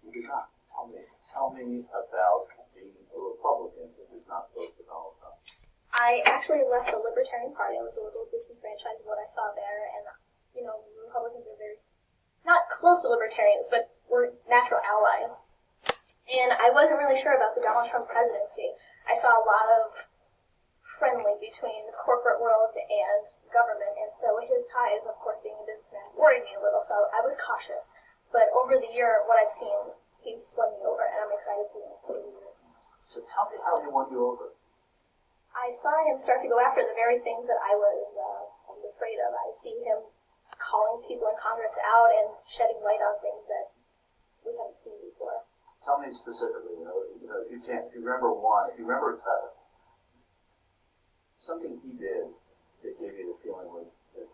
You did not. Tell me about being a Republican who did not vote for Donald Trump. I actually left the Libertarian Party. I was a little disenfranchised with what I saw there, and, Republicans are very, not close to Libertarians, but we're natural allies. And I wasn't really sure about the Donald Trump presidency. I saw a lot of friendly between the corporate world and government, and so his ties, of course, being a businessman, worried me a little, so I was cautious. But over the year, what I've seen, he's won me over, and I'm excited for the next 2 years. So tell me how he won you over. I saw him start to go after the very things that I was afraid of. I see him calling people in Congress out and shedding light on things that we haven't seen before. Tell me specifically, if you remember something he did that gave you the feeling that,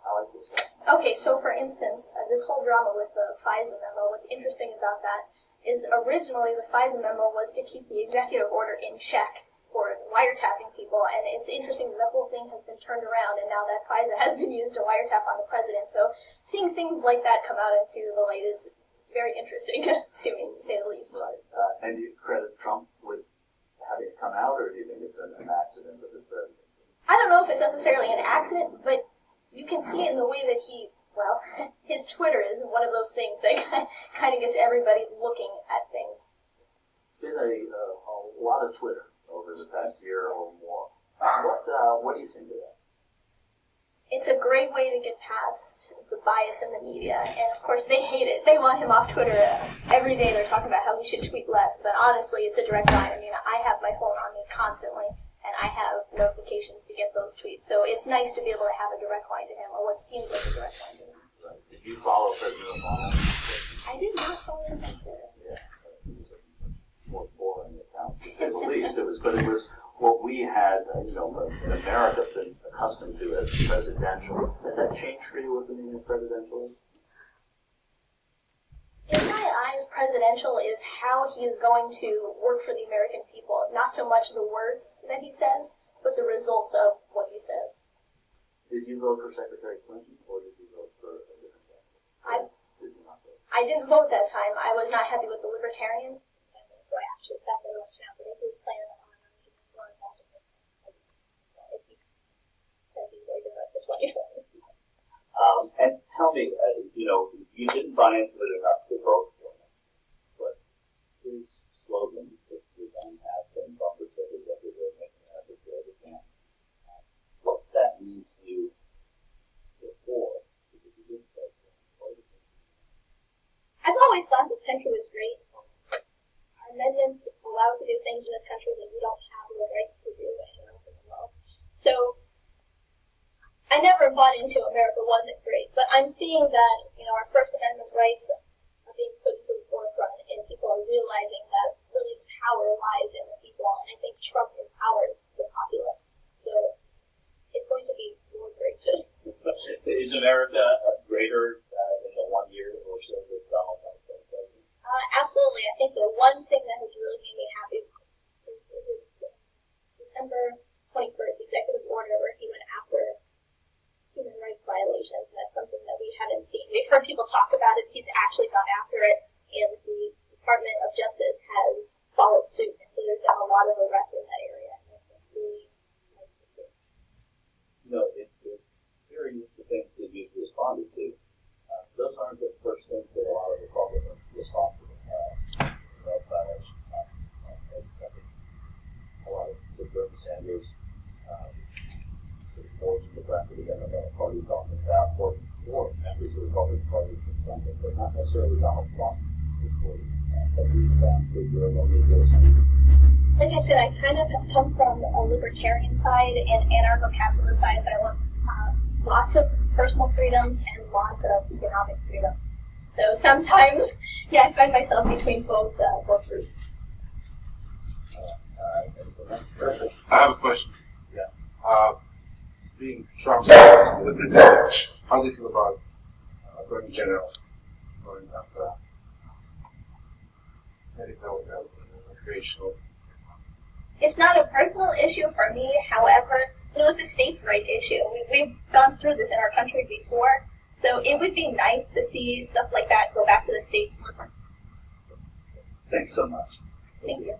I like this guy. Okay, so for instance, this whole drama with the FISA memo, what's interesting about that is originally the FISA memo was to keep the executive order in check for wiretapping people, and it's interesting that the whole thing has been turned around, and now that FISA has been used to wiretap on the president. So seeing things like that come out into the light is very interesting to me, to say the least. Right. And do you credit Trump with having it come out, or do you think it's an accident of his presidency? I don't know if it's necessarily an accident, but you can see it in the way that his Twitter is one of those things that kind of gets everybody looking at things. It's been a lot of Twitter over the past year or more. What do you think of that? It's a great way to get past the bias in the media, and of course they hate it. They want him off Twitter every day. They're talking about how he should tweet less, but honestly, it's a direct line. I mean, I have my phone on me constantly, and I have notifications to get those tweets, so it's nice to be able to have a direct line to him, or what seems like a direct line to him. Right. Did you follow President Obama? I did not follow him on Twitter. Yeah, it was a more boring account, to say the least. It was what we had, in America, been accustomed to as presidential. Has that changed for you with the meaning of presidential? In my eyes, presidential is how he is going to work for the American people. Not so much the words that he says, but the results of what he says. Did you vote for Secretary Clinton, or did you vote for a different candidate? Did you not vote? I didn't vote that time. I was not happy with the Libertarian, so I actually sat there and watched out, but I did plan on going back to this. If you can be very good for 2020. And tell me, you didn't buy into it enough to vote for him, but his slogan, if we don't have some bumper stickers everywhere, making America great again, what that means to you before, because you didn't vote for him. I've always thought this country was great. Our amendments allow us to do things in this country that we don't have the rights to do anywhere else in the world. So I never bought into America wasn't great, but I'm seeing that, our First Amendment rights are being put to the forefront, and people are realizing that really power lies in the people, and I think Trump empowers the populace. So it's going to be more great. Is America greater in the 1 year or so that Donald Trump has been president? Absolutely. I think the one thing that has really made me happy is his December 21st executive order where he went after human rights violations, and that's something that we haven't seen. We've heard people talk about it. He's actually gone after it, and the Department of Justice has followed suit, and so there's been a lot of arrests in that area. And it's really nice to see. It's very useful things that you've responded to. Those aren't the first things that a lot of Republicans respond to. Violations, something a lot of Bernie Sanders supports the fact that the Democratic Party talking about or members of the Republican Party for something, but not necessarily Donald Trump supporting. Have you found that you're among those? Like I said, I kind of come from a libertarian side and anarcho-capitalist side, so I want lots of personal freedoms and lots of economic freedoms. So sometimes, I find myself between both groups. Perfect. I have a question. Yeah. Being Trump's libertarian, how do you feel about Attorney General going after medical recreational? It's not a personal issue for me, however, it's a states' right issue. We've gone through this in our country before, so it would be nice to see stuff like that go back to the states Thanks so much. Thank you.